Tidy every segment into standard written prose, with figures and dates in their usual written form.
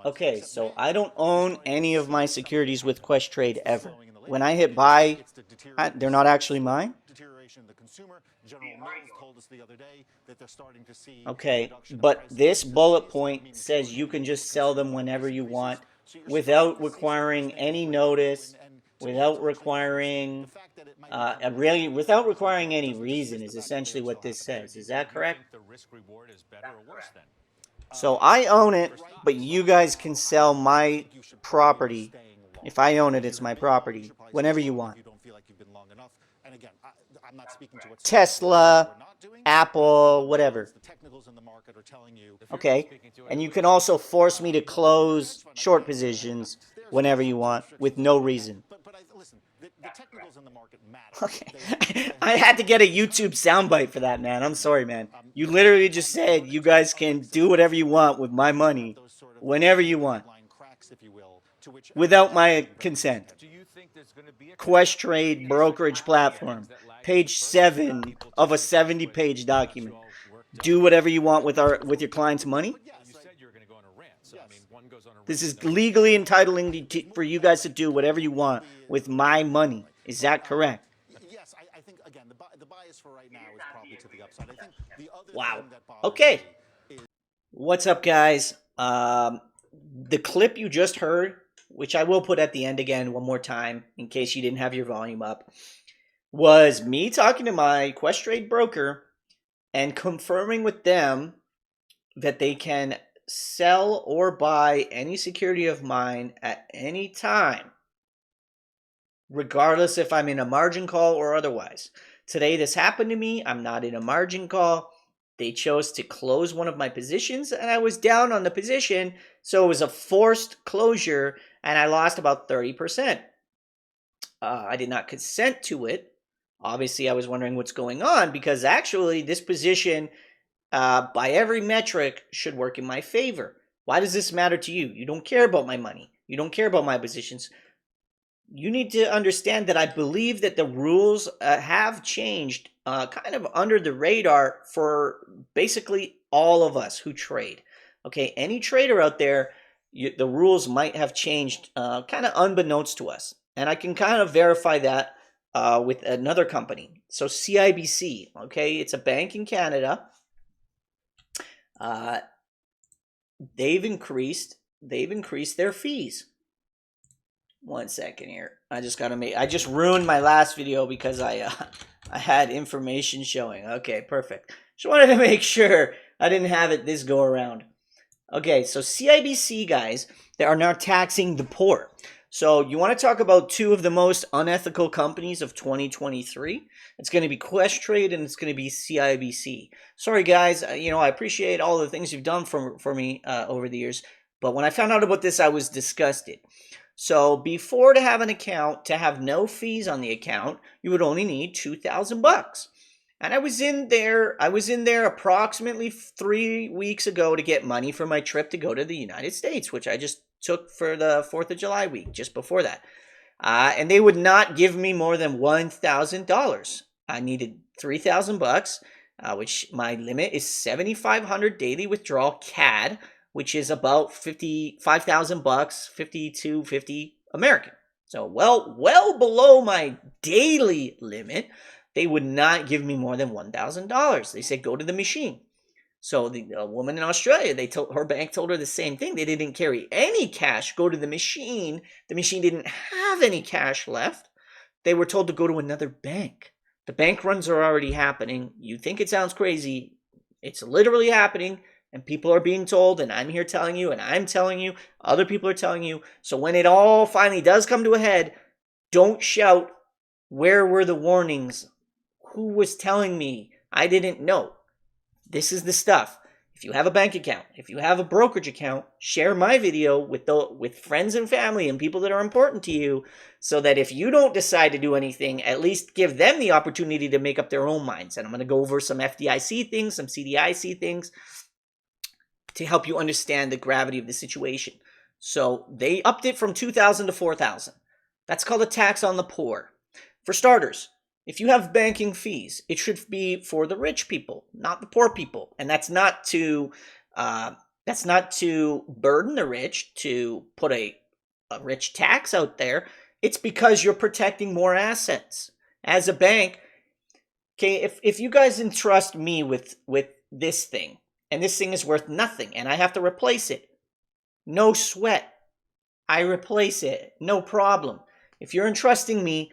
Okay, so I don't own any of my securities with Quest Trade ever. When I hit buy, they're not actually mine? Okay, but this bullet point says you can just sell them whenever you want without requiring any notice, without requiring without requiring any reason is essentially what this says. Is that correct? So I own it, but you guys can sell my property. If I own it, it's my property whenever you want. Tesla, Apple, whatever. Okay, and you can also force me to close short positions whenever you want with no reason. Okay, I had to get a YouTube soundbite for that, man. I'm sorry, man. You literally just said you guys can do whatever you want with my money whenever you want without my consent. Quest Trade brokerage platform, page 7 of a 70-page document. Do whatever you want with your client's money. This is legally entitling for you guys to do whatever you want with my money. Is that correct? Yes, I think, again, the bias for right now is probably to the upside. I think the other wow. Thing that Okay. What's up, guys? The clip you just heard, which I will put at the end again one more time in case you didn't have your volume up, was me talking to my Quest Trade broker and confirming with them that they can sell or buy any security of mine at any time, regardless if I'm in a margin call or otherwise. Today this happened to me. I'm not in a margin call. They chose to close one of my positions and I was down on the position, so it was a forced closure and I lost about 30%. I did not consent to it. Obviously, I was wondering what's going on because actually this position, by every metric, should work in my favor. Why does this matter to you? You don't care about my money. You don't care about my positions. You need to understand that I believe that the rules have changed kind of under the radar for basically all of us who trade. Okay, any trader out there, the rules might have changed kind of unbeknownst to us. And I can kind of verify that with another company. So CIBC, okay, it's a bank in Canada. They've increased their fees. One second here. I just ruined my last video because I had information showing. Okay, perfect. Just wanted to make sure I didn't have it this go around. Okay, so CIBC, guys, they are now taxing the poor. So you want to talk about two of the most unethical companies of 2023? It's going to be Quest Trade and it's going to be CIBC. Sorry, guys. I appreciate all the things you've done for me over the years. But when I found out about this, I was disgusted. So before to have an account, to have no fees on the account, you would only need $2,000. And I was in there approximately 3 weeks ago to get money for my trip to go to the United States, which I just took for the 4th of July week, just before that. And they would not give me more than $1,000. I needed $3,000, which my limit is 7,500 daily withdrawal CAD, which is about $55,000, $52.50 American. So well below my daily limit. They would not give me more than $1,000. They said, go to the machine. So the woman in Australia, her bank told her the same thing. They didn't carry any cash. Go to the machine. The machine didn't have any cash left. They were told to go to another bank. The bank runs are already happening. You think it sounds crazy. It's literally happening. And people are being told, and I'm here telling you, and I'm telling you, other people are telling you. So when it all finally does come to a head, don't shout, where were the warnings? Who was telling me? I didn't know. This is the stuff. If you have a bank account, if you have a brokerage account, share my video with friends and family and people that are important to you so that if you don't decide to do anything, at least give them the opportunity to make up their own minds. And I'm going to go over some FDIC things, some CDIC things to help you understand the gravity of the situation. So they upped it from $2,000 to $4,000. That's called a tax on the poor. For starters, if you have banking fees, it should be for the rich people, not the poor people. And that's not to That's not to burden the rich, to put a rich tax out there. It's because you're protecting more assets. As a bank, okay, if you guys entrust me with this thing, and this thing is worth nothing, and I have to replace it, no sweat. I replace it, no problem. If you're entrusting me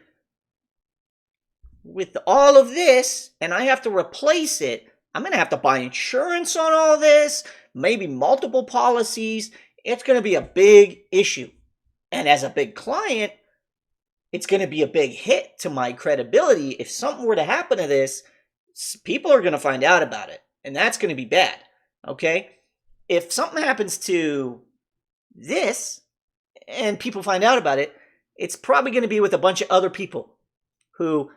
with all of this, and I have to replace it, I'm going to have to buy insurance on all this, maybe multiple policies. It's going to be a big issue. And as a big client, it's going to be a big hit to my credibility. If something were to happen to this, people are going to find out about it. And that's going to be bad. Okay? If something happens to this and people find out about it, it's probably going to be with a bunch of other people who,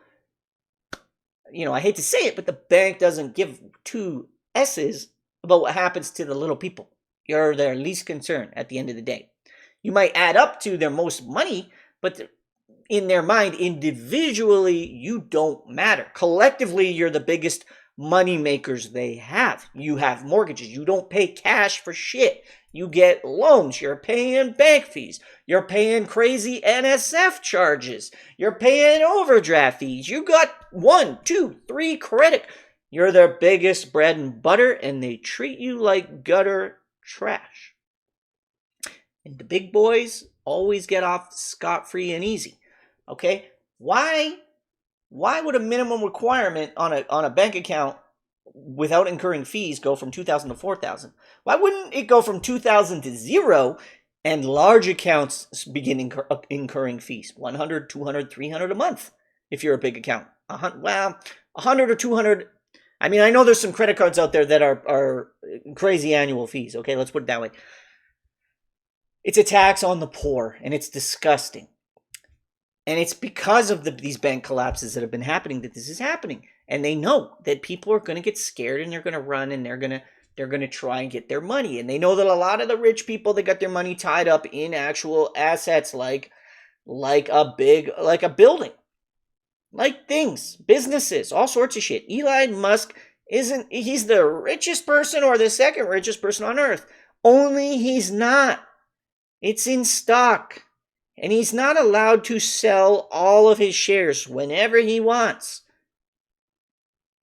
I hate to say it, but the bank doesn't give two S's about what happens to the little people. You're their least concern at the end of the day. You might add up to their most money, but in their mind, individually, you don't matter. Collectively, you're the biggest money makers they have. You have mortgages. You don't pay cash for shit. You get loans. You're paying bank fees. You're paying crazy NSF charges. You're paying overdraft fees. You got 1, 2, 3 credit. You're their biggest bread and butter, and they treat you like gutter trash. And the big boys always get off scot-free and easy. Okay? Why would a minimum requirement on a bank account without incurring fees go from $2,000 to $4,000? Why wouldn't it go from $2,000 to $0 and large accounts begin incurring fees? $100, $200, $300 a month if you're a big account. $100 or $200. I mean, I know there's some credit cards out there that are crazy annual fees. Okay, let's put it that way. It's a tax on the poor, and it's disgusting. And it's because of these bank collapses that have been happening that this is happening. And they know that people are going to get scared, and they're going to run, and they're going to try and get their money. And they know that a lot of the rich people, they got their money tied up in actual assets like a building, like things, businesses, all sorts of shit. Elon Musk he's the richest person or the second richest person on earth. Only he's not. It's in stock. And he's not allowed to sell all of his shares whenever he wants.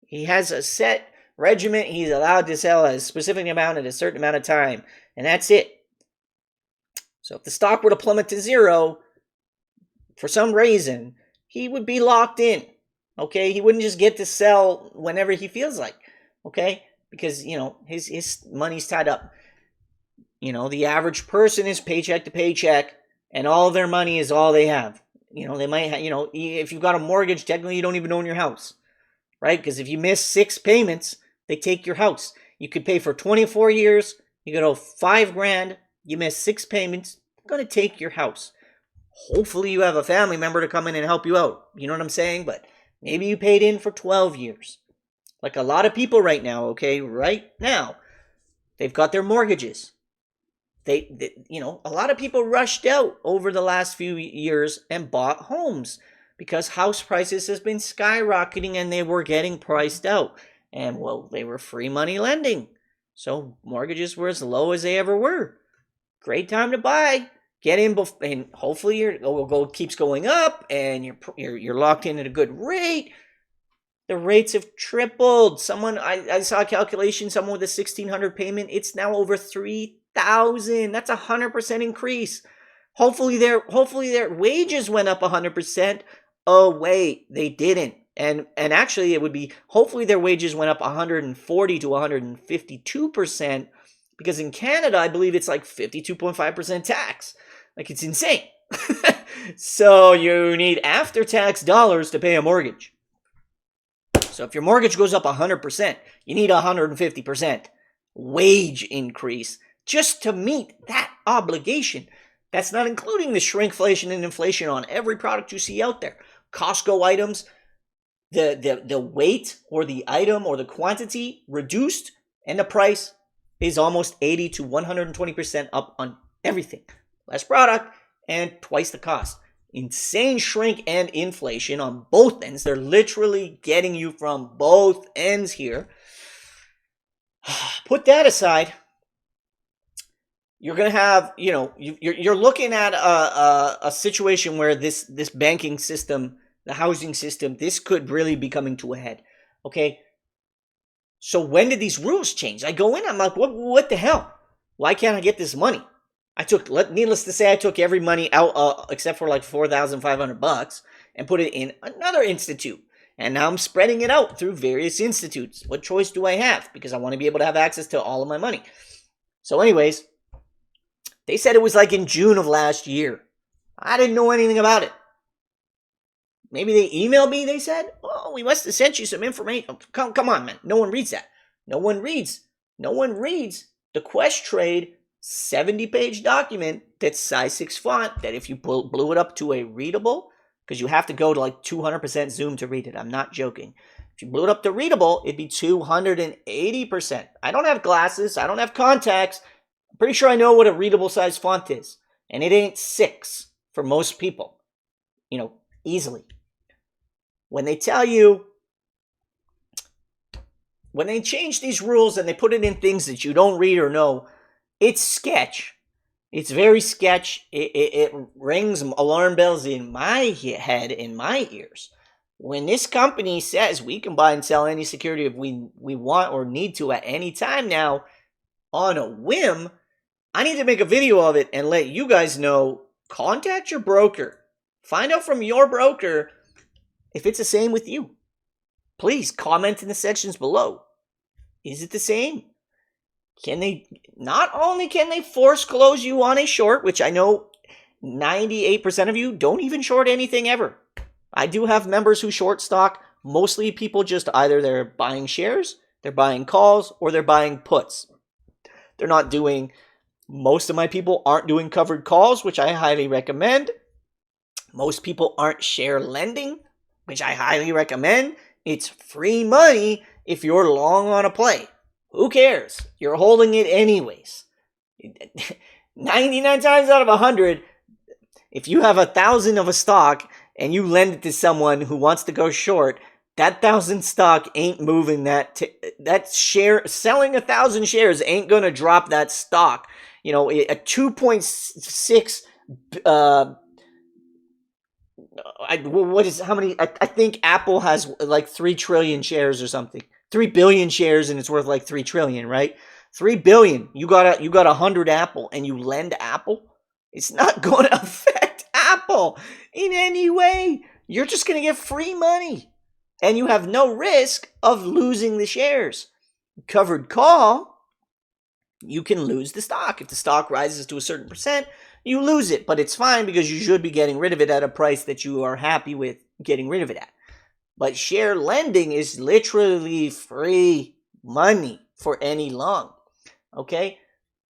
He has a set regiment. He's allowed to sell a specific amount at a certain amount of time. And that's it. So if the stock were to plummet to $0, for some reason, he would be locked in. Okay? He wouldn't just get to sell whenever he feels like. Okay? Because, his money's tied up. The average person is paycheck to paycheck. And all their money is all they have. They might have, if you've got a mortgage, technically you don't even own your house. Right? Because if you miss 6 payments, they take your house. You could pay for 24 years. You got owe $5,000. You miss 6 payments. They're going to take your house. Hopefully you have a family member to come in and help you out. You know what I'm saying? But maybe you paid in for 12 years. Like a lot of people right now, okay? Right now, they've got their mortgages. A lot of people rushed out over the last few years and bought homes because house prices has been skyrocketing and they were getting priced out. And, they were free money lending. So mortgages were as low as they ever were. Great time to buy. Get in, and hopefully keeps going up and you're locked in at a good rate. The rates have tripled. I saw a calculation, someone with a $1,600 payment, it's now over $3,000. That's 100% increase. Hopefully their wages went up 100%. Oh wait, they didn't. And actually it would be hopefully their wages went up 140 to 152%, because in Canada I believe it's like 52.5% tax. Like, it's insane. So you need after-tax dollars to pay a mortgage. So if your mortgage goes up 100%, you need 150% wage increase just to meet that obligation. That's not including the shrinkflation and inflation on every product you see out there. Costco items, the weight or the item or the quantity reduced, and the price is almost 80 to 120% up on everything. Less product and twice the cost. Insane shrink and inflation on both ends. They're literally getting you from both ends here. Put that aside. you're going to have, you're looking at a situation where this banking system, the housing system, this could really be coming to a head. Okay. So when did these rules change? I go in, I'm like, what the hell? Why can't I get this money? Needless to say, I took every money out except for like $4,500 and put it in another institute. And now I'm spreading it out through various institutes. What choice do I have? Because I want to be able to have access to all of my money. So anyways, they said it was like in June of last year. I didn't know anything about it. Maybe they emailed me, they said. Oh, we must have sent you some information. Come on, man. No one reads that. No one reads the Quest Trade 70-page document that's size 6 font that if you blew it up to a readable, because you have to go to like 200% zoom to read it. I'm not joking. If you blew it up to readable, it'd be 280%. I don't have glasses. I don't have contacts. I'm pretty sure I know what a readable size font is. And it ain't 6 for most people. Easily. When they tell you, when they change these rules and they put it in things that you don't read or know, it's sketch. It's very sketch. It rings alarm bells in my head, in my ears. When this company says we can buy and sell any security if we want or need to at any time now, on a whim, I need to make a video of it and let you guys know. Contact your broker. Find out from your broker if it's the same with you. Please comment in the sections below. Is it the same? Not only can they force close you on a short, which I know 98% of you don't even short anything ever. I do have members who short stock. Mostly people just either they're buying shares, they're buying calls, or they're buying puts. They're not doing, most of my people aren't doing covered calls, which I highly recommend. Most people aren't share lending, which I highly recommend. It's free money if you're long on a play. Who cares? You're holding it anyways. 99 times out of 100, if you have 1,000 of a stock and you lend it to someone who wants to go short, that 1,000 stock ain't moving that share. Selling 1,000 shares ain't gonna drop that stock. A 2.6. I think Apple has like 3 trillion shares or something. 3 billion shares and it's worth like 3 trillion, right? 3 billion. You got 100 Apple and you lend Apple. It's not going to affect Apple in any way. You're just going to get free money and you have no risk of losing the shares. Covered call, you can lose the stock. If the stock rises to a certain percent, you lose it, but it's fine because you should be getting rid of it at a price that you are happy with getting rid of it at. But share lending is literally free money for any long. Okay?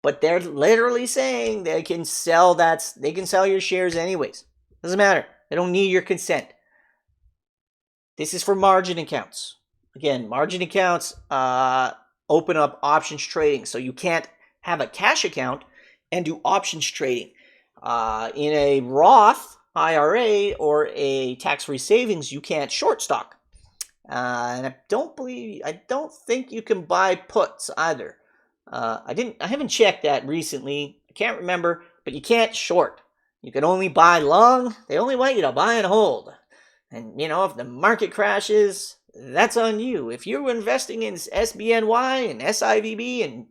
But they're literally saying they can sell your shares anyways. Doesn't matter. They don't need your consent. This is for margin accounts. Again, margin accounts open up options trading. So you can't have a cash account and do options trading. In a Roth IRA or a tax-free savings, you can't short stock. And I don't think you can buy puts either. I haven't checked that recently. I can't remember, but you can't short. You can only buy long. They only want you to buy and hold. And if the market crashes, that's on you. If you're investing in SBNY and SIVB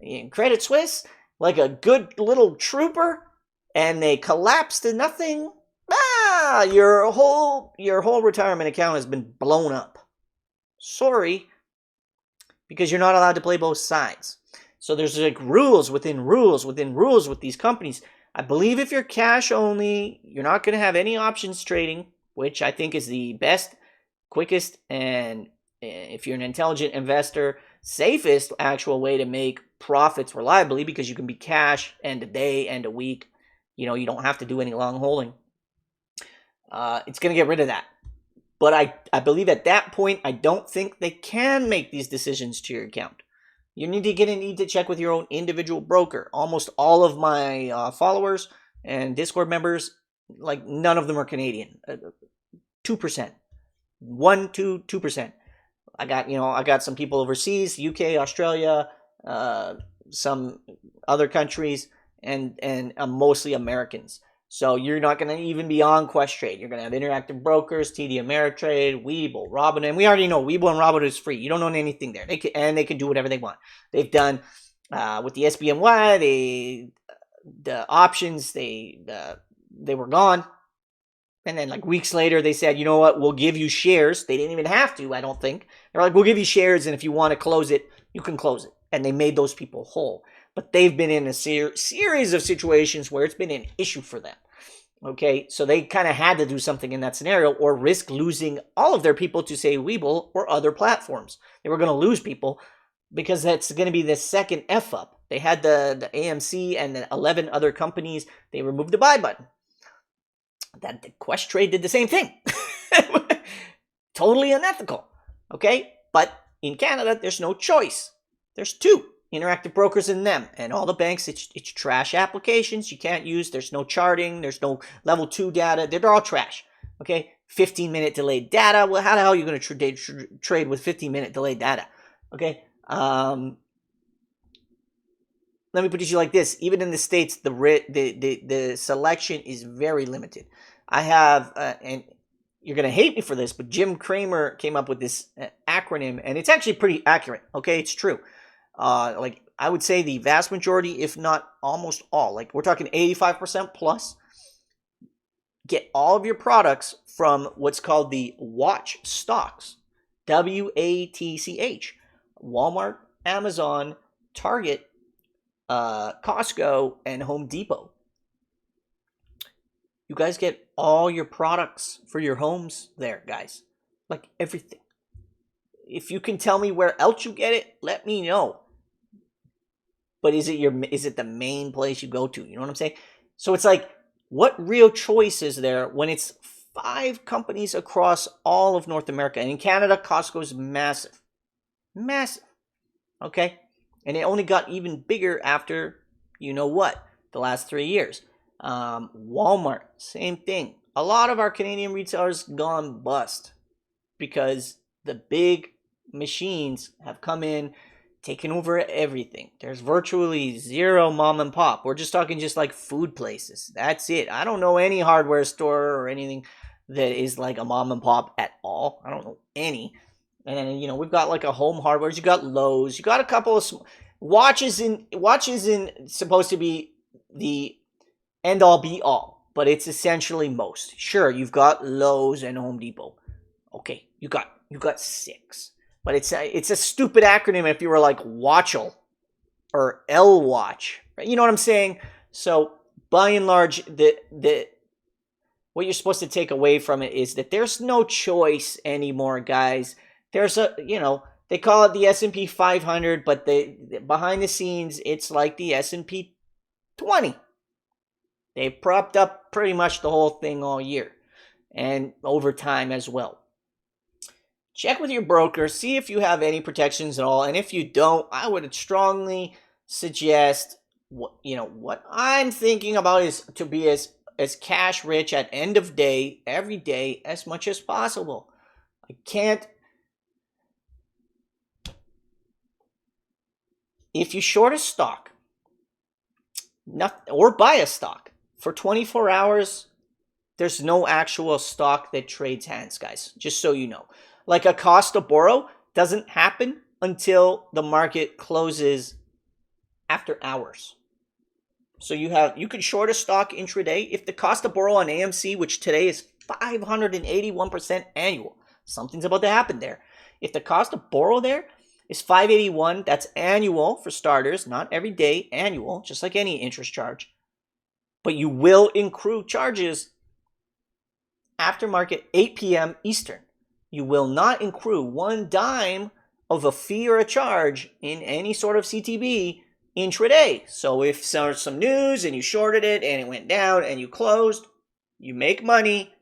and Credit Suisse like a good little trooper, and they collapse to nothing, your whole retirement account has been blown up. Sorry, because you're not allowed to play both sides. So there's like rules within rules with these companies. I believe if you're cash only, you're not going to have any options trading, which I think is the best, quickest, and if you're an intelligent investor, safest actual way to make profits reliably, because you can be cash end a day, end a week. You don't have to do any long holding. It's going to get rid of that. But I believe at that point, I don't think they can make these decisions to your account. You need to check with your own individual broker. Almost all of my followers and Discord members, like none of them are Canadian. 2%. 2%. I got some people overseas, UK, Australia, some other countries, and mostly Americans. So you're not going to even be on Questrade. You're going to have Interactive Brokers, TD Ameritrade, Webull, Robinhood. And we already know Webull and Robinhood is free. You don't own anything there. They can do whatever they want. They've done with the SBNY, the options, they were gone. And then like weeks later, they said, you know what, we'll give you shares. They didn't even have to, I don't think. They're like, we'll give you shares, and if you want to close it, you can close it. And they made those people whole. But they've been in a series of situations where it's been an issue for them. Okay, so they kind of had to do something in that scenario or risk losing all of their people to, say, Webull or other platforms. They were going to lose people because that's going to be the second F-up. They had the AMC and the 11 other companies. They removed the buy button. That Questrade did the same thing. Totally unethical. Okay, but in Canada, there's no choice. There's two Interactive Brokers in them, and all the banks, it's trash applications you can't use. There's no charting. There's no level 2 data. They're all trash. Okay, 15-minute delayed data. Well, how the hell are you going to trade with 15-minute delayed data? Okay, let me put it to you like this. Even in the States, the selection is very limited. I have, and you're going to hate me for this, but Jim Cramer came up with this acronym, and it's actually pretty accurate. Okay, it's true. Like I would say the vast majority, if not almost all, like we're talking 85% plus, get all of your products from what's called the watch stocks. WATCH. Walmart, Amazon, Target, Costco, and Home Depot. You guys get all your products for your homes there, guys. Like everything. If you can tell me where else you get it, let me know. But is it the main place you go to? You know what I'm saying? So it's like, what real choice is there when it's 5 companies across all of North America? And in Canada, Costco is massive. Massive. Okay? And it only got even bigger after, you know what, the last 3 years. Walmart, same thing. A lot of our Canadian retailers gone bust because the big machines have come in, taken over everything. There's virtually zero mom and pop. We're just talking just like food places. That's it. I don't know any hardware store or anything that is like a mom and pop at all. I don't know any. And then, you know, we've got like a home hardware. You got Lowe's. You got a couple of watches in supposed to be the end all be all, but it's essentially most. Sure, you've got Lowe's and Home Depot. Okay, you got 6. But it's a stupid acronym if you were like Watchel or L Watch. Right? You know what I'm saying? So by and large, the what you're supposed to take away from it is that there's no choice anymore, guys. There's they call it the S&P 500, but behind the scenes, it's like the S&P 20. They propped up pretty much the whole thing all year and over time as well. Check with your broker, see if you have any protections at all, and if you don't, I would strongly suggest what I'm thinking about is to be as cash rich at end of day every day as much as possible. I can't. If you short a stock, or buy a stock for 24 hours, there's no actual stock that trades hands, guys. Just so you know. Like a cost to borrow doesn't happen until the market closes after hours. So you can short a stock intraday. If the cost to borrow on AMC, which today is 581% annual, something's about to happen there. If the cost to borrow there is 581, that's annual for starters, not every day, annual, just like any interest charge. But you will accrue charges after market 8 p.m. Eastern. You will not accrue 1 dime of a fee or a charge in any sort of CTB intraday. So if there's some news and you shorted it and it went down and you closed, you make money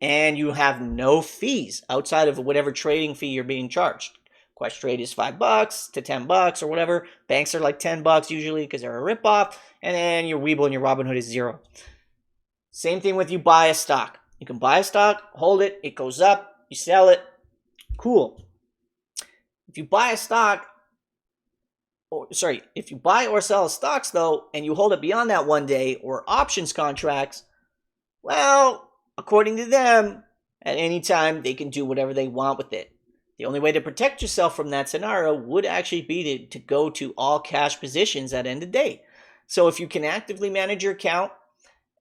and you have no fees outside of whatever trading fee you're being charged. Questrade is $5 to $10 or whatever. Banks are like $10 usually because they're a ripoff. And then your Webull and your Robinhood is 0. Same thing with you buy a stock. You can buy a stock, hold it, it goes up. You sell it, cool. If you buy a stock if you buy or sell stocks though, and you hold it beyond that 1 day or options contracts, well, according to them, at any time they can do whatever they want with it. The only way to protect yourself from that scenario would actually be to go to all cash positions at end of day. So if you can actively manage your account,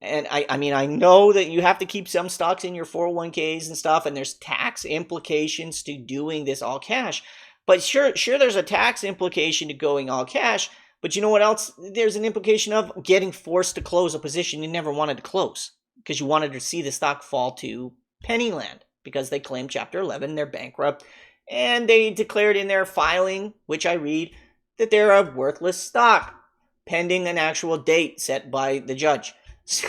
and I mean, I know that you have to keep some stocks in your 401ks and stuff, and there's tax implications to doing this all cash. But sure, there's a tax implication to going all cash. But you know what else? There's an implication of getting forced to close a position you never wanted to close because you wanted to see the stock fall to pennyland because they claim Chapter 11, they're bankrupt, and they declared in their filing, which I read, that they're a worthless stock pending an actual date set by the judge. So,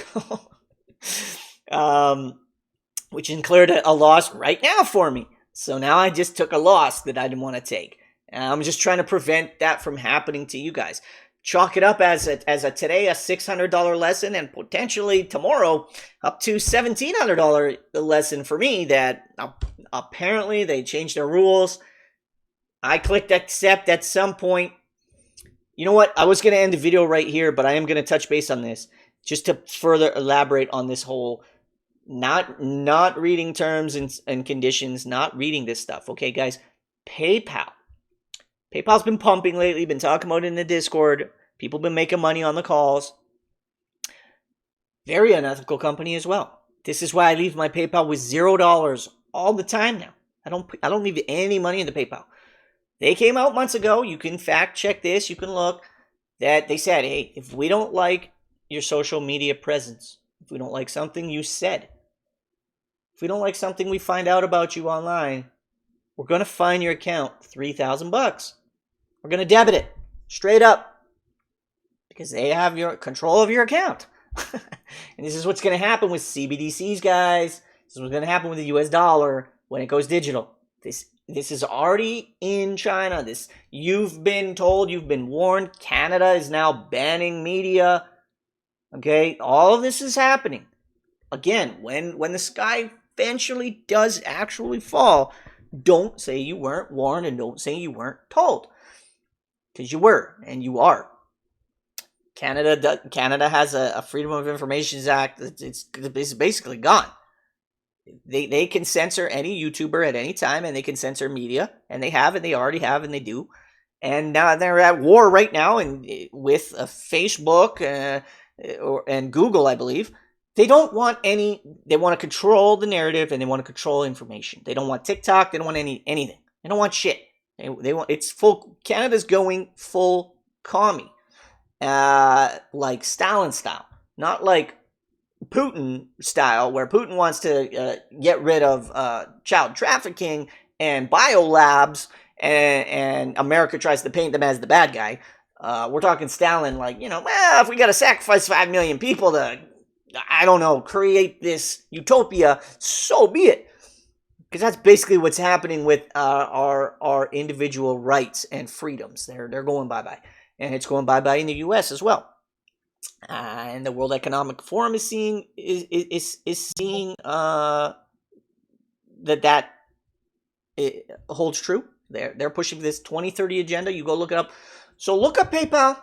which incurred a loss right now for me. So now I just took a loss that I didn't want to take. I'm just trying to prevent that from happening to you guys. Chalk it up as today a $600 lesson, and potentially tomorrow up to $1,700 lesson for me. That apparently they changed their rules. I clicked accept at some point. You know what? I was going to end the video right here, but I am going to touch base on this just to further elaborate on this whole not reading terms and conditions, not reading this stuff. Okay, guys, PayPal's been pumping lately, been talking about it in the Discord. People been making money on the calls. Very unethical company as well. This is why I leave my PayPal with $0 all the time now. I don't leave any money in the PayPal. They came out months ago. You can fact check this. You can look that they said, hey, if we don't like your social media presence, if we don't like something you said, if we don't like something we find out about you online, we're going to fine your account $3,000. We're going to debit it straight up because they have your control of your account. And this is what's going to happen with CBDCs, guys. This is what's going to happen with the US dollar when it goes digital. This is already in China. You've been told, you've been warned. Canada is now banning media. Okay, all of this is happening. Again, when the sky eventually does actually fall, don't say you weren't warned and don't say you weren't told. Because you were, and you are. Canada has a Freedom of Information Act. It's basically gone. They can censor any YouTuber at any time, and they can censor media, and they have, and they already have, and they do. And now they're at war right now, and with Facebook and Google, I believe. They don't want any. They want to control the narrative, and they want to control information. They don't want TikTok. They don't want anything. They don't want shit. They want it's full. Canada's going full commie, like Stalin style, not like Putin style, where Putin wants to get rid of child trafficking and biolabs, and America tries to paint them as the bad guy. We're talking Stalin, like, well, if we got to sacrifice 5 million people to, I don't know, create this utopia, so be it. Because that's basically what's happening with our individual rights and freedoms. They're going bye-bye. And it's going bye-bye in the U.S. as well. And the World Economic Forum is seeing that it holds true. They're pushing this 2030 agenda. You go look it up. So look up PayPal.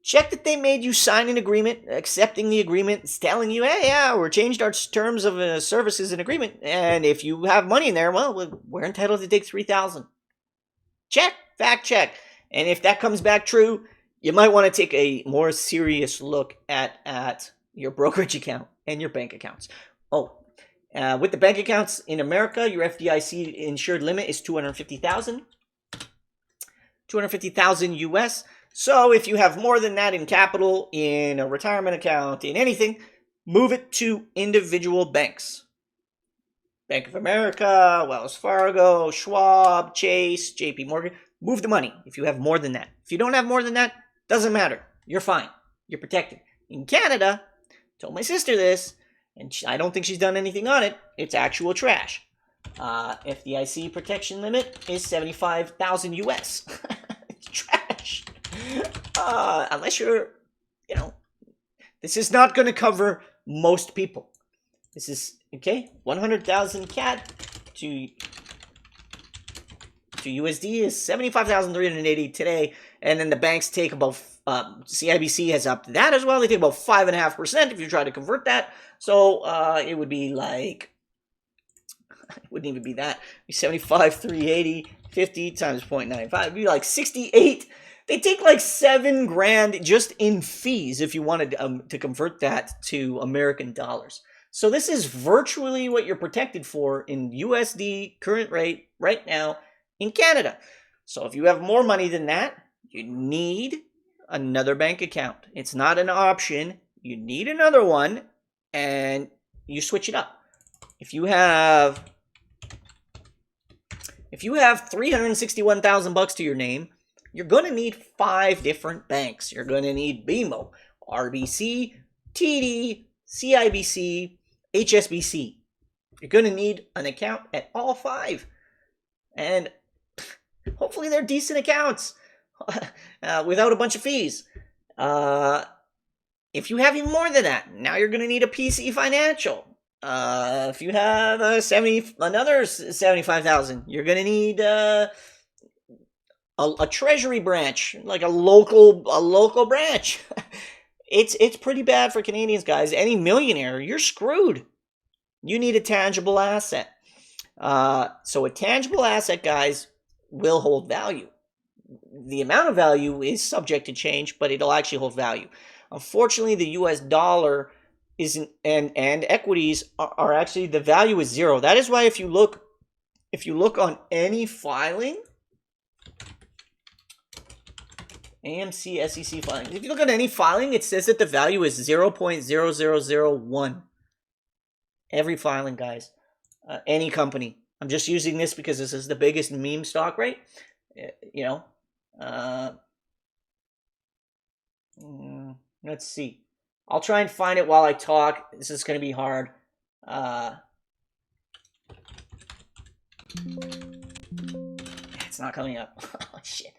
Check that they made you sign an agreement, accepting the agreement. It's telling you, hey, yeah, we're changed our terms of services and agreement. And if you have money in there, well, we're entitled to take $3,000. Check, fact check. And if that comes back true, you might want to take a more serious look at your brokerage account and your bank accounts. With the bank accounts in America, your FDIC insured limit is $250,000. $250,000 US. So if you have more than that in capital, in a retirement account, in anything, move it to individual banks. Bank of America, Wells Fargo, Schwab, Chase, JP Morgan. Move the money if you have more than that. If you don't have more than that, doesn't matter. You're fine. You're protected. In Canada, told my sister this, and I don't think she's done anything on it. It's actual trash. FDIC protection limit is $75,000 US. It's trash. Unless you're, this is not going to cover most people. This is, okay, 100,000 CAD to to USD is 75,380 today. And then the banks take about, CIBC has upped that as well. They take about 5.5% if you try to convert that. So it would be like, it wouldn't even be that. It'd be 75,380, 50 times 0.95. It'd be like 68. They take like $7,000 just in fees if you wanted to convert that to American dollars. So this is virtually what you're protected for in USD current rate right now in Canada. So if you have more money than that, you need another bank account. It's not an option. You need another one, and you switch it up. If you have $361,000 to your name, you're going to need 5 different banks. You're going to need BMO, RBC, TD, CIBC, HSBC. You're going to need an account at all 5. And hopefully they're decent accounts without a bunch of fees. If you have even more than that, now you're going to need a PC Financial. If you have another 75,000, you're going to need a treasury branch, like a local branch. It's pretty bad for Canadians, guys. Any millionaire, you're screwed. You need a tangible asset. So a tangible asset, guys, will hold value. The amount of value is subject to change, but it'll actually hold value. Unfortunately, the US dollar isn't, and equities are actually, the value is 0. That is why if you look on any filing, AMC, SEC filing. If you look at any filing, it says that the value is 0.0001. Every filing, guys. Any company. I'm just using this because this is the biggest meme stock, right? Let's see. I'll try and find it while I talk. This is going to be hard. It's not coming up. Oh, shit.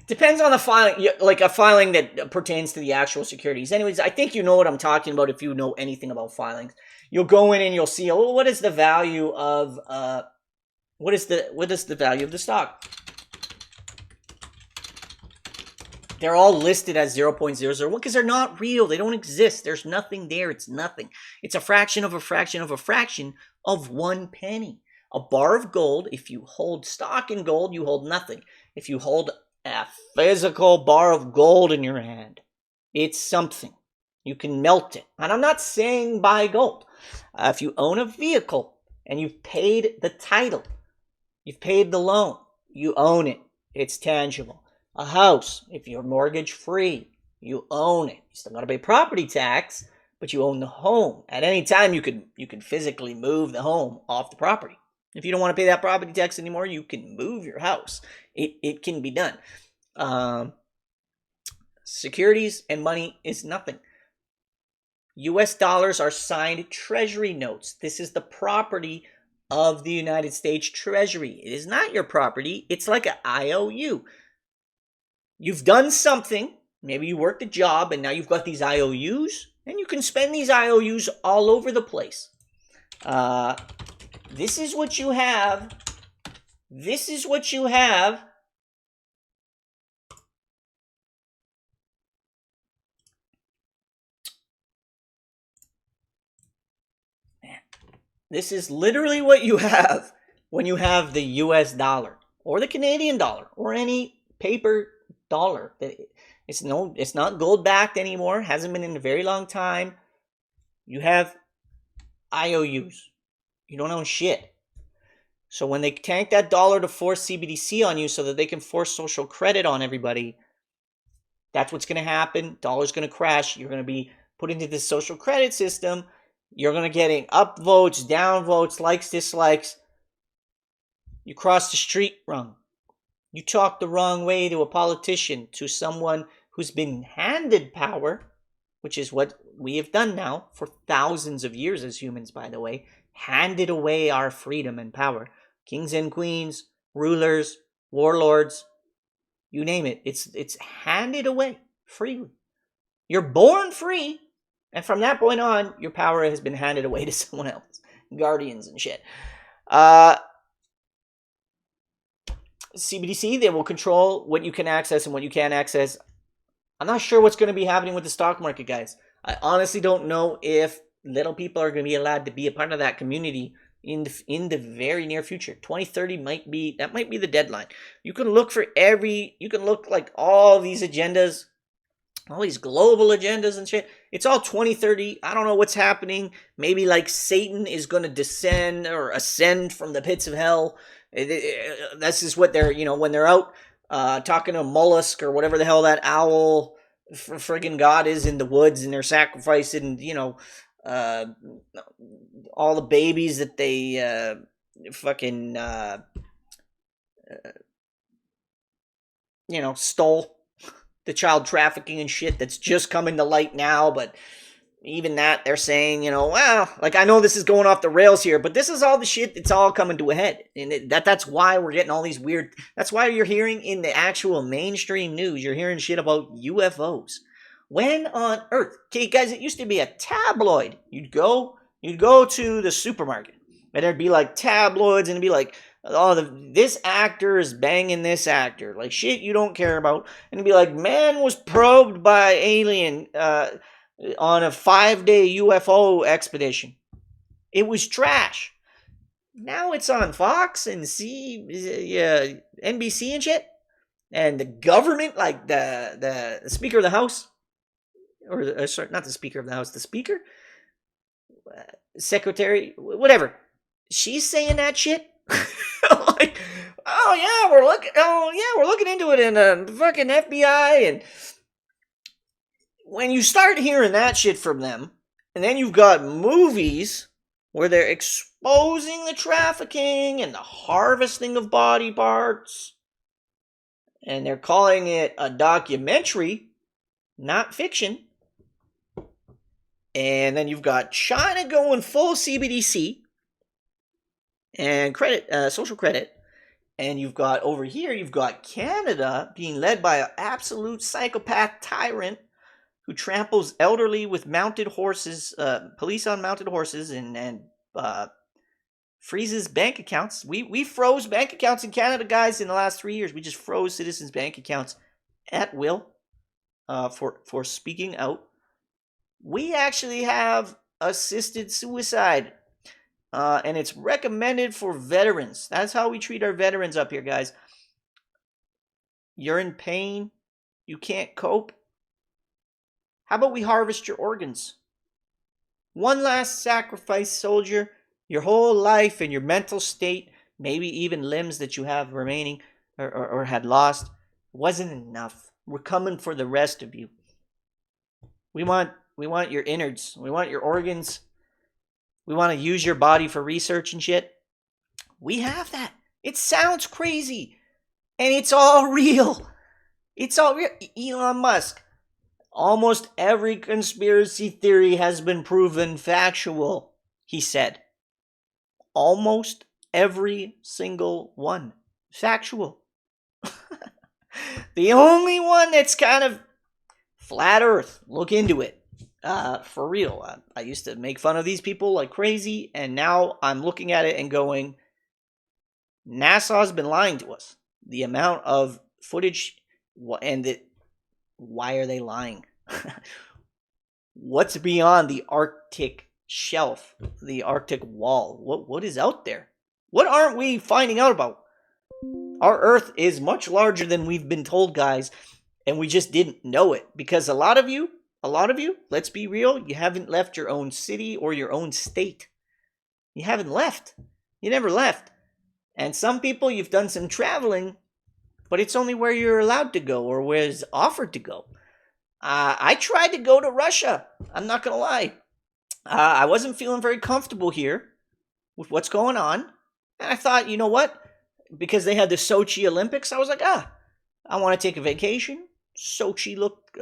Depends on the filing, like a filing that pertains to the actual securities. Anyways, I think you know what I'm talking about if you know anything about filings. You'll go in and you'll see, oh, what is the value of what is the value of the stock? They're all listed as 0.001 because they're not real. They don't exist. There's nothing there. It's nothing. It's a fraction of a fraction of a fraction of 1 penny. A bar of gold, if you hold stock in gold, you hold nothing. If you hold a physical bar of gold in your hand, it's something. You can melt it. And I'm not saying buy gold. If you own a vehicle and you've paid the title, you've paid the loan, you own it. It's tangible. A house, if you're mortgage free, you own it. You still got to pay property tax, but you own the home. At any time, you can physically move the home off the property. If you don't want to pay that property tax anymore, you can move your house. It can be done. Securities and money is nothing. US dollars are signed treasury notes. This is the property of the United States Treasury. It is not your property. It's like an IOU. You've done something. Maybe you worked a job and now you've got these IOUs, and you can spend these IOUs all over the place. This is what you have. This is what you have. This is literally what you have when you have the US dollar or the Canadian dollar or any paper dollar. It's not gold backed anymore. Hasn't been in a very long time. You have IOUs. You don't own shit. So when they tank that dollar to force CBDC on you so that they can force social credit on everybody, that's what's going to happen. Dollar's going to crash. You're going to be put into this social credit system. You're going to getting up votes, down votes, likes, dislikes. You cross the street wrong. You talk the wrong way to a politician, to someone who's been handed power, which is what we have done now for thousands of years as humans, by the way. Handed away our freedom and power. Kings and queens, rulers, warlords, you name it. It's handed away freely. You're born free, and from that point on, your power has been handed away to someone else. Guardians and shit. CBDC, they will control what you can access and what you can't access. I'm not sure what's going to be happening with the stock market, guys. I honestly don't know if little people are going to be allowed to be a part of that community in the very near future. 2030 might be the deadline. You can look like all these agendas, all these global agendas and shit. It's all 2030. I don't know what's happening. Maybe like Satan is going to descend or ascend from the pits of hell. That's just what they're, when they're out talking to a mollusk or whatever the hell that owl friggin' god is in the woods, and they're sacrificing, all the babies that they stole. The child trafficking and shit that's just coming to light now, but even that, they're saying, well, like, I know this is going off the rails here, but this is all the shit that's all coming to a head. And that's why we're getting all these weird, that's why you're hearing in the actual mainstream news, you're hearing shit about UFOs. When on earth? Okay, guys, it used to be a tabloid. You'd go to the supermarket, and there'd be like tabloids, and it'd be like, this actor is banging this actor, like shit you don't care about, and it'd be like, man was probed by alien on a 5-day UFO expedition. It was trash. Now it's on Fox and NBC and shit, and the government, like the Speaker of the House, or sorry, not the Speaker of the House, the Speaker, Secretary, whatever. She's saying that shit. Like, we're looking into it in fucking FBI. And when you start hearing that shit from them, and then you've got movies where they're exposing the trafficking and the harvesting of body parts, and they're calling it a documentary, not fiction. And then you've got China going full CBDC and social credit. And you've got over here, you've got Canada being led by an absolute psychopath tyrant who tramples elderly with mounted horses, police on mounted horses, and freezes bank accounts. We froze bank accounts in Canada, guys, in the last 3 years. We just froze citizens' bank accounts at will for speaking out. We actually have assisted suicide. And it's recommended for veterans. That's how we treat our veterans up here, guys. You're in pain. You can't cope. How about we harvest your organs? One last sacrifice, soldier. Your whole life and your mental state, maybe even limbs that you have remaining or had lost, wasn't enough. We're coming for the rest of you. We want your innards. We want your organs. We want to use your body for research and shit. We have that. It sounds crazy. And it's all real. It's all real. Elon Musk. Almost every conspiracy theory has been proven factual, he said. Almost every single one. Factual. The only one that's kind of flat earth. Look into it. For real. I used to make fun of these people like crazy, and now I'm looking at it and going, NASA's been lying to us. The amount of footage, and why are they lying? What's beyond the Arctic shelf, the Arctic wall? What is out there? What aren't we finding out about? Our Earth is much larger than we've been told, guys, and we just didn't know it, because a lot of you, let's be real, you haven't left your own city or your own state. You haven't left. You never left. And some people, you've done some traveling, but it's only where you're allowed to go or where it's offered to go. I tried to go to Russia. I'm not going to lie. I wasn't feeling very comfortable here with what's going on. And I thought, you know what? Because they had the Sochi Olympics, I was like, I want to take a vacation. Sochi looked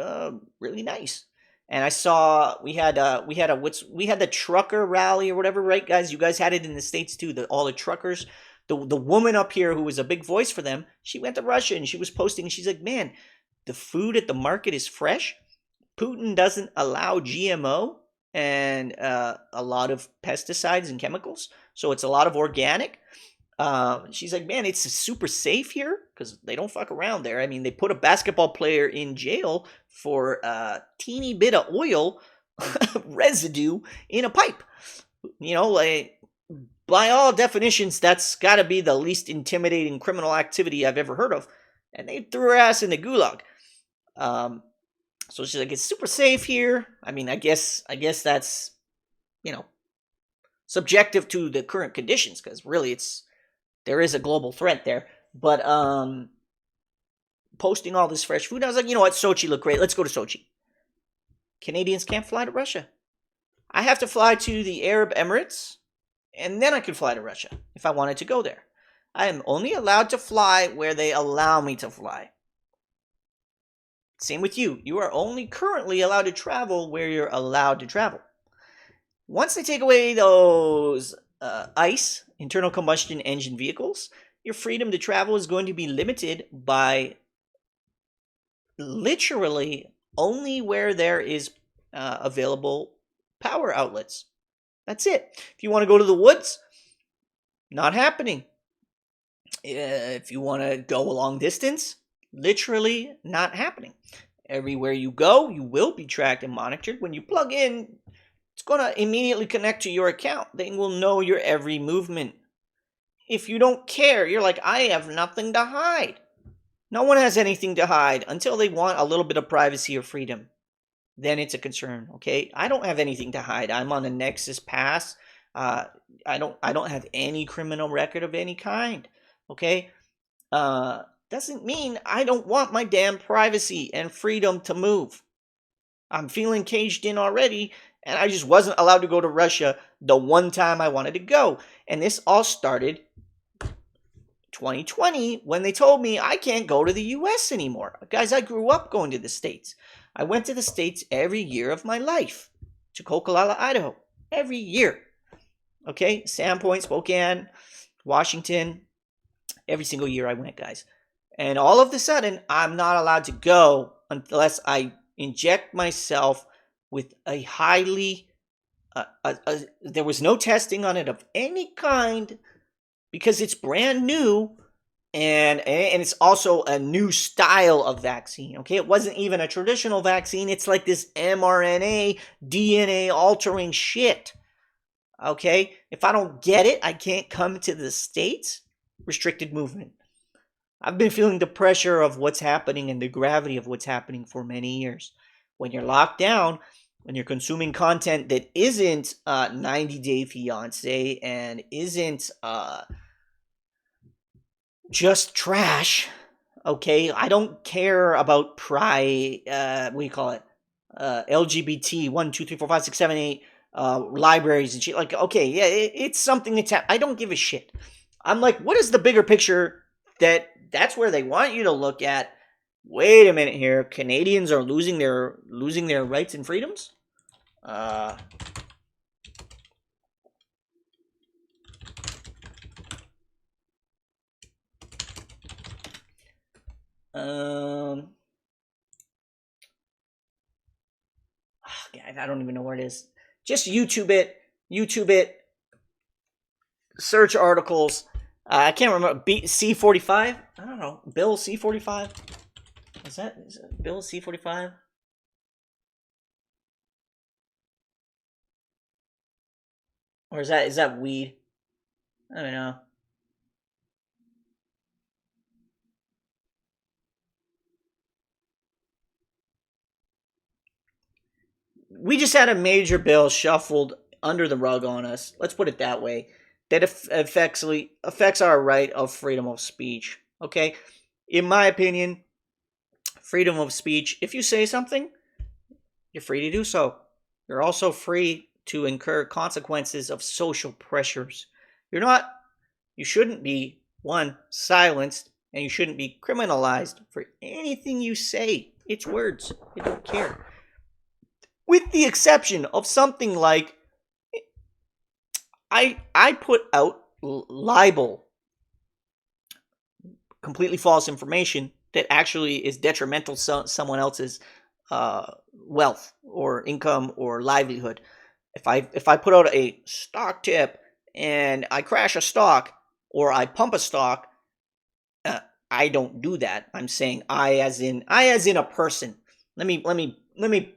really nice. And I saw we had the trucker rally or whatever, right, guys? You guys had it in the States too. All the truckers. The woman up here who was a big voice for them, she went to Russia and she was posting. She's like, man, the food at the market is fresh. Putin doesn't allow GMO and a lot of pesticides and chemicals, so it's a lot of organic. She's like, man, it's super safe here because they don't fuck around there. I mean, they put a basketball player in jail for a teeny bit of oil residue in a pipe. You know, like, by all definitions, that's got to be the least intimidating criminal activity I've ever heard of. And they threw her ass in the gulag. So she's like, it's super safe here. I mean, I guess that's, you know, subjective to the current conditions, because really there is a global threat there. But posting all this fresh food, I was like, you know what, Sochi looked great. Let's go to Sochi. Canadians can't fly to Russia. I have to fly to the Arab Emirates, and then I can fly to Russia if I wanted to go there. I am only allowed to fly where they allow me to fly. Same with you. You are only currently allowed to travel where you're allowed to travel. Once they take away those ICE, internal combustion engine vehicles, your freedom to travel is going to be limited by literally only where there is available power outlets. That's it. If you want to go to the woods, not happening. If you want to go a long distance, literally not happening. Everywhere you go, you will be tracked and monitored. When you plug in, it's going to immediately connect to your account. They will know your every movement. If you don't care, you're like, I have nothing to hide. No one has anything to hide until they want a little bit of privacy or freedom. Then it's a concern, okay? I don't have anything to hide. I'm on a Nexus pass. I don't have any criminal record of any kind, okay? Doesn't mean I don't want my damn privacy and freedom to move. I'm feeling caged in already, and I just wasn't allowed to go to Russia the one time I wanted to go. And this all started 2020 when they told me I can't go to the US anymore. Guys, I grew up going to the States. I went to the States every year of my life, to Coquilala, Idaho, every year. Okay, Sandpoint, Spokane, Washington, every single year I went, guys. And all of a sudden, I'm not allowed to go unless I inject myself with a highly, there was no testing on it of any kind because it's brand new. And it's also a new style of vaccine, okay? It wasn't even a traditional vaccine. It's like this mRNA, DNA altering shit, okay? If I don't get it, I can't come to the States. Restricted movement. I've been feeling the pressure of what's happening and the gravity of what's happening for many years. When you're locked down, when you're consuming content that isn't 90 Day Fiancé and isn't just trash, okay? I don't care about pride, what do you call it? LGBT 1, 2, 3, 4, 5, 6, 7, 8 libraries and shit. Like, okay, yeah, it's something that's I don't give a shit. I'm like, what is the bigger picture that's where they want you to look at? Wait a minute here. Canadians are losing their rights and freedoms? God, I don't even know where it is. Just YouTube it. Search articles. I can't remember. C45? I don't know. Bill C45? Is that Bill C45? Or is that weed? I don't know. We just had a major bill shuffled under the rug on us. Let's put it that way. That affects our right of freedom of speech. Okay? In my opinion, freedom of speech, if you say something, you're free to do so. You're also free to incur consequences of social pressures. You shouldn't be, one, silenced, and you shouldn't be criminalized for anything you say. It's words. They don't care. With the exception of something like, I put out libel, completely false information that actually is detrimental to someone else's wealth or income or livelihood. If I put out a stock tip and I crash a stock, or I pump a stock, I don't do that. I'm saying I as in a person. Let me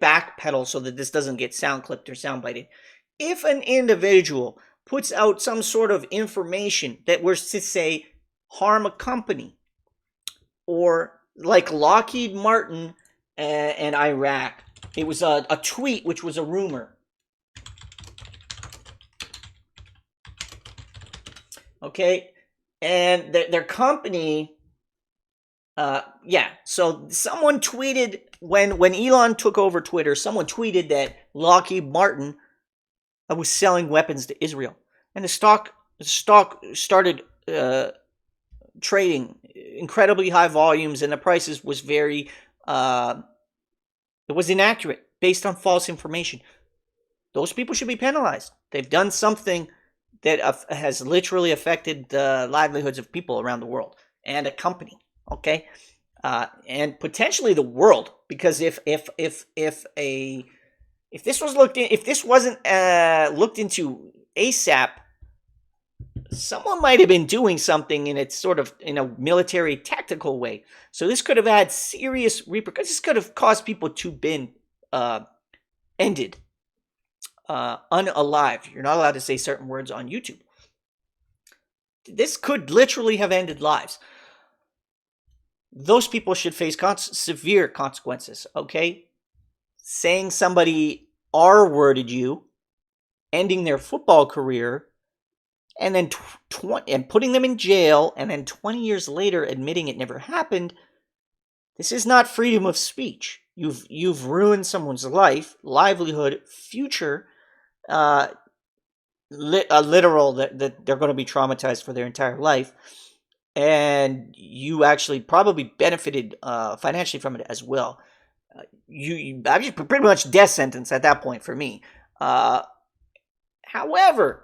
backpedal so that this doesn't get sound clipped or sound bited. If an individual puts out some sort of information that was to say harm a company, or like Lockheed Martin and Iraq, it was a tweet which was a rumor. Okay, and their company, so someone tweeted when Elon took over Twitter, someone tweeted that Lockheed Martin was selling weapons to Israel, and the stock started trading incredibly high volumes, and the prices was very it was inaccurate based on false information. Those people should be penalized. They've done something that has literally affected the livelihoods of people around the world and a company. Okay, and potentially the world, because if this wasn't looked into ASAP, someone might have been doing something in a military tactical way. So this could have had serious repercussions. This could have caused people to been ended, unalive. You're not allowed to say certain words on YouTube. This could literally have ended lives. Those people should face severe consequences, okay? Saying somebody R-worded you, ending their football career, and then and putting them in jail, and then 20 years later admitting it never happened. This is not freedom of speech. You've ruined someone's life, livelihood, future, literal that they're going to be traumatized for their entire life. And you actually probably benefited financially from it as well. You actually pretty much death sentence at that point for me. However,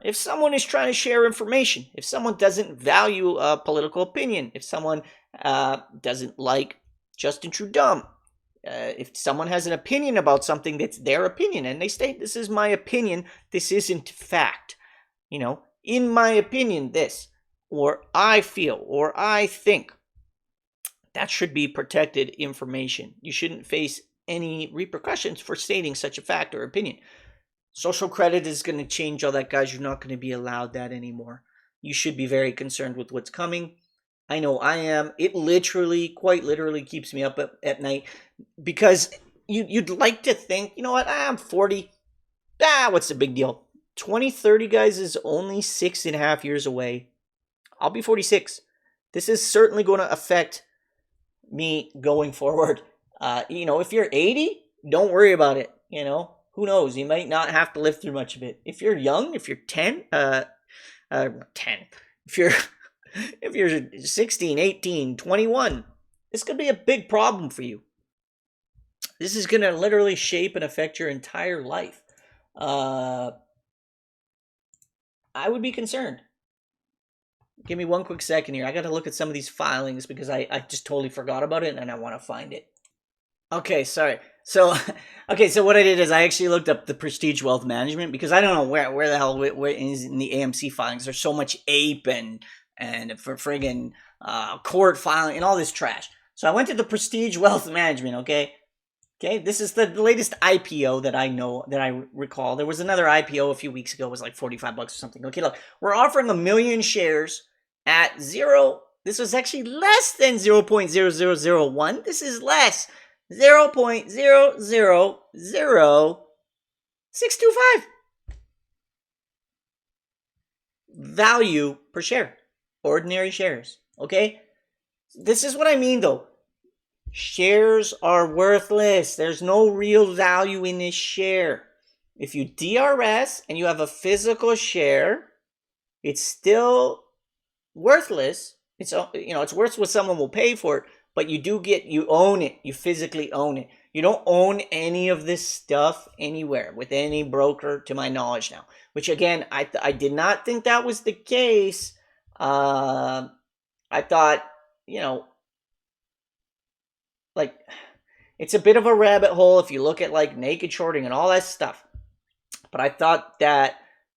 if someone is trying to share information, if someone doesn't value a political opinion, if someone doesn't like Justin Trudeau, if someone has an opinion about something that's their opinion, and they state, this is my opinion, this isn't fact, in my opinion, this, or I feel, or I think, that should be protected information. You shouldn't face any repercussions for stating such a fact or opinion. Social credit is going to change all that, guys. You're not going to be allowed that anymore. You should be very concerned with what's coming. I know I am. It quite literally keeps me up at night, because you'd like to think, you know what, I'm 40. What's the big deal? 2030, guys, is only 6.5 years away. I'll be 46. This is certainly going to affect me going forward. If you're 80, don't worry about it. Who knows? You might not have to live through much of it. If you're young, if you're 10, if you're 16, 18, 21, this could be a big problem for you. This is going to literally shape and affect your entire life. I would be concerned. Give me one quick second here. I got to look at some of these filings because I just totally forgot about it and I want to find it. Okay, sorry. So what I did is I actually looked up the Prestige Wealth Management, because I don't know where the hell where is in the AMC filings. There's so much ape and for friggin' court filing and all this trash. So I went to the Prestige Wealth Management. Okay, this is the latest IPO that I know, that I recall. There was another IPO a few weeks ago. It was like $45 or something. Okay, look, we're offering 1 million shares at zero. This was actually less than 0.0001. This is less. 0.000625 value per share. Ordinary shares. Okay? This is what I mean, though. Shares are worthless. There's no real value in this share. If you DRS and you have a physical share, it's still worthless. It's worth what someone will pay for it. But you own it. You physically own it. You don't own any of this stuff anywhere with any broker, to my knowledge now. Which, again, I did not think that was the case. I thought, it's a bit of a rabbit hole if you look at, naked shorting and all that stuff. But I thought that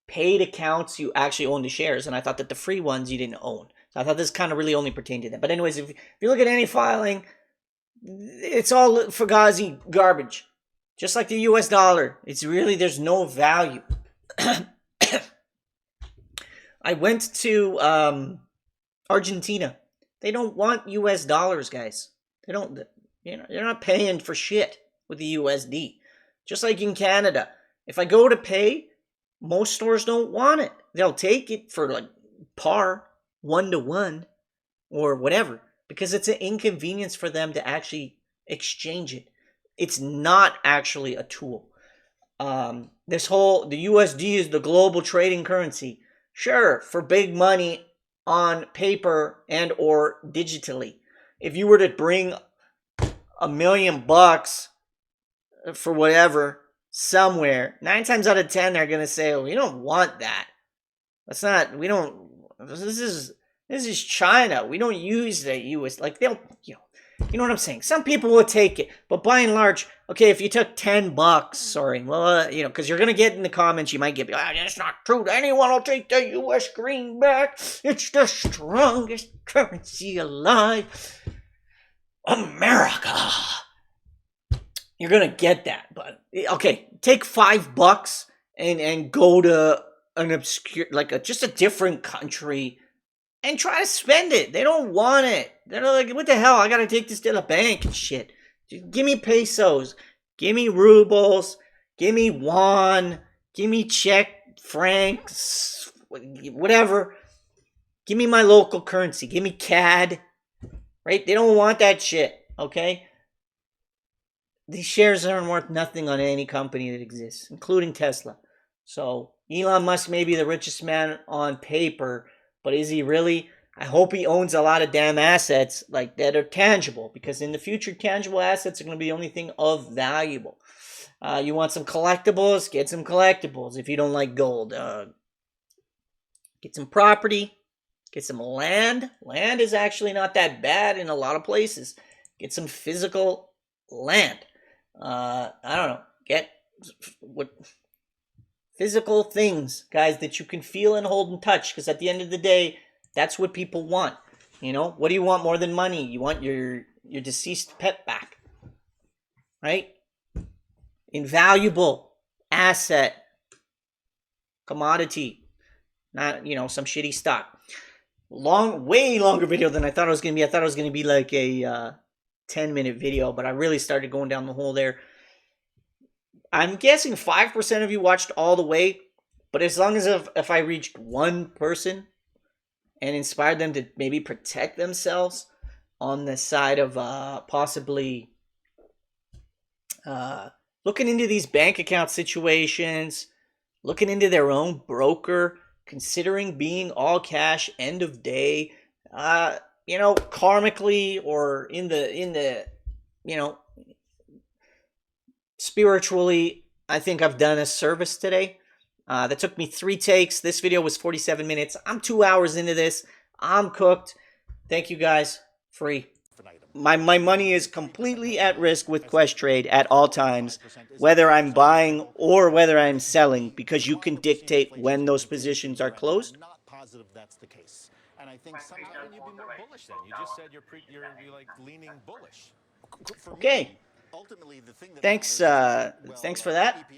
paid accounts, you actually own the shares, and I thought that the free ones you didn't own. So I thought this kind of really only pertained to them. But anyways, if you look at any filing, it's all Fugazi garbage. Just like the US dollar. It's really, there's no value. I went to Argentina. They don't want US dollars, guys. They don't, they're not paying for shit with the USD. Just like in Canada. If I go to pay, most stores don't want it. They'll take it for like par, 1-to-1, or whatever, because it's an inconvenience for them to actually exchange it. It's not actually a tool. The USD is the global trading currency. Sure, for big money on paper and or digitally. If you were to bring $1 million for whatever somewhere, 9 times out of 10 they're gonna say, "Oh, we don't want that. That's not. We don't. This is China. We don't use the US." Like they'll, you know what I'm saying. Some people will take it, but by and large, okay, if you took $10, sorry, well, because you're gonna get in the comments, you might get, that's not true. Anyone will take the U.S. greenback. It's the strongest currency alive. America. You're gonna get that, but okay, take $5 and go to an obscure, like just a different country, and try to spend it. They don't want it. They're like, what the hell? I gotta take this to the bank and shit. Give me pesos. Give me rubles. Give me won. Give me Czech francs. Whatever. Give me my local currency. Give me CAD. Right? They don't want that shit. Okay? These shares aren't worth nothing on any company that exists, including Tesla. So, Elon Musk may be the richest man on paper, but is he really? I hope he owns a lot of damn assets like that are tangible, because in the future, tangible assets are going to be the only thing of valuable. You want some collectibles? Get some collectibles if you don't like gold. Get some property. Get some land. Land is actually not that bad in a lot of places. Get some physical land. I don't know. Get what physical things, guys, that you can feel and hold and touch, because at the end of the day, that's what people want. What do you want more than money? You want your deceased pet back, right? Invaluable asset, commodity, not some shitty stock. Way longer video than I thought it was gonna be. I thought it was gonna be like a 10-minute video, but I really started going down the hole there. I'm guessing 5% of you watched all the way, but as long as if I reached one person and inspired them to maybe protect themselves on the side of possibly looking into these bank account situations, looking into their own broker, considering being all cash end of day, karmically or in the spiritually, I think I've done a service today. That took me 3 takes. This video was 47 minutes. I'm 2 hours into this. I'm cooked. Thank you guys. Free. My money is completely at risk with Questrade at all times, whether I'm buying or whether I'm selling, because you can dictate when those positions are closed. Not positive that's the case. And I think sometimes you'd be more bullish then. You just said you're like leaning bullish. Okay. Ultimately, the thing that Thanks for that.